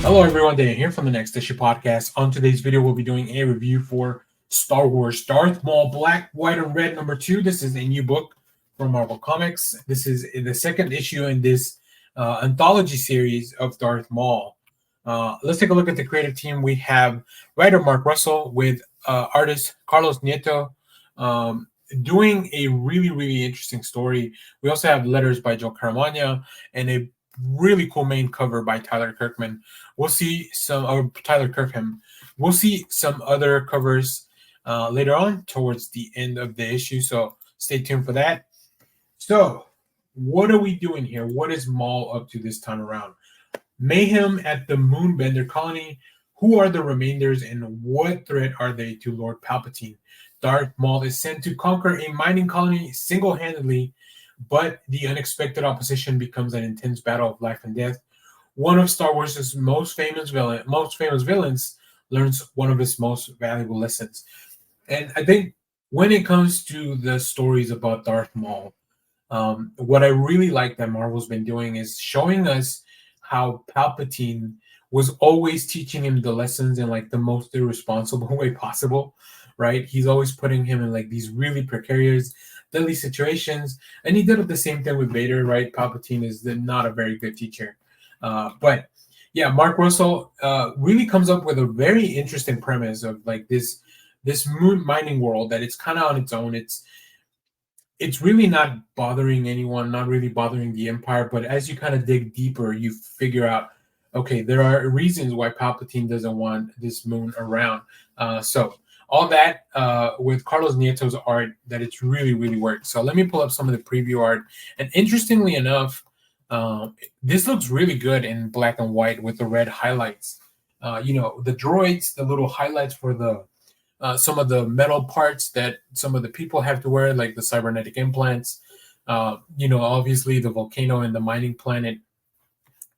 Hello everyone, Dan here from the Next Issue Podcast. On today's video, we'll be doing a review for Star Wars Darth Maul Black, White, and Red #2. This is a new book from Marvel Comics. This is the second issue in this anthology series of Darth Maul. Let's take a look at the creative team. We have writer Mark Russell with artist Carlos Nieto doing a really interesting story. We also have letters by Joe Caramagna and a really cool main cover by Tyler Kirkman. We'll see some Tyler Kirkham. We'll see some other covers later on towards the end of the issue, so stay tuned for that. So, what are we doing here? What is Maul up to this time around? Mayhem at the Moonbender colony. Who are the remainders and what threat are they to Lord Palpatine? Darth Maul is sent to conquer a mining colony single-handedly, but the unexpected opposition becomes an intense battle of life and death. One of Star Wars' most famous villains learns one of his most valuable lessons. And I think when it comes to the stories about Darth Maul, what I really like that Marvel's been doing is showing us how Palpatine was always teaching him the lessons in like the most irresponsible way possible, right? He's always putting him in like these really precarious, deadly situations, and he did the same thing with Vader, right? Palpatine is not a very good teacher, but yeah, Mark Russell really comes up with a very interesting premise of like this moon mining world that it's kind of on its own. It's really not bothering anyone, not really bothering the Empire, but as you kind of dig deeper, you figure out, okay, there are reasons why Palpatine doesn't want this moon around. So all that with Carlos Nieto's art, that it's really worked. So let me pull up some of the preview art. And interestingly enough, this looks really good in black and white with the red highlights. The droids, the little highlights for the some of the metal parts that some of the people have to wear, like the cybernetic implants. Obviously the volcano and the mining planet.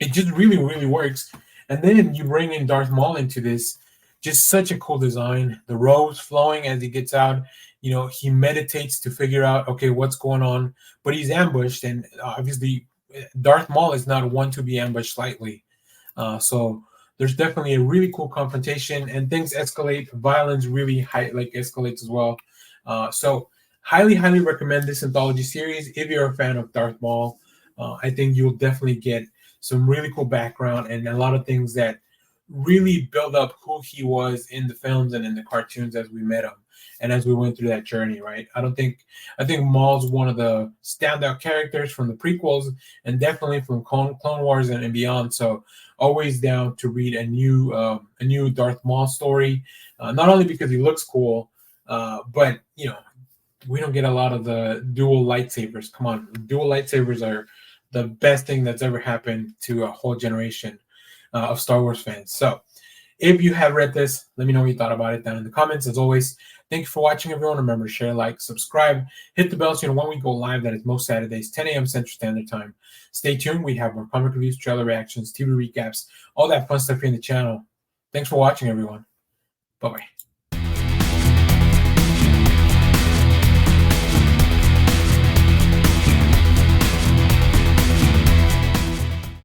It just really works. And then you bring in Darth Maul into this. Just such a cool design. The robes flowing as he gets out. He meditates to figure out, okay, what's going on. But he's ambushed, and obviously Darth Maul is not one to be ambushed lightly. So there's definitely a really cool confrontation, and things escalate. Violence really escalates as well. So highly recommend this anthology series if you're a fan of Darth Maul. I think you'll definitely get some really cool background and a lot of things that really build up who he was in the films and in the cartoons as we met him and as we went through that journey, right? I think Maul's one of the standout characters from the prequels and definitely from Clone Wars and beyond. So always down to read a new Darth Maul story, not only because he looks cool, but we don't get a lot of the dual lightsabers. Come on, dual lightsabers are the best thing that's ever happened to a whole generation of Star Wars fans. So if you have read this, let me know what you thought about it down in the comments. As always, thank you for watching, everyone. Remember to share, like, subscribe, hit the bell so you know when we go live. That is most Saturdays, 10 a.m. Central Standard Time. Stay tuned. We have more comic reviews, trailer reactions, TV recaps, all that fun stuff here in the channel. Thanks for watching, everyone. Bye-bye.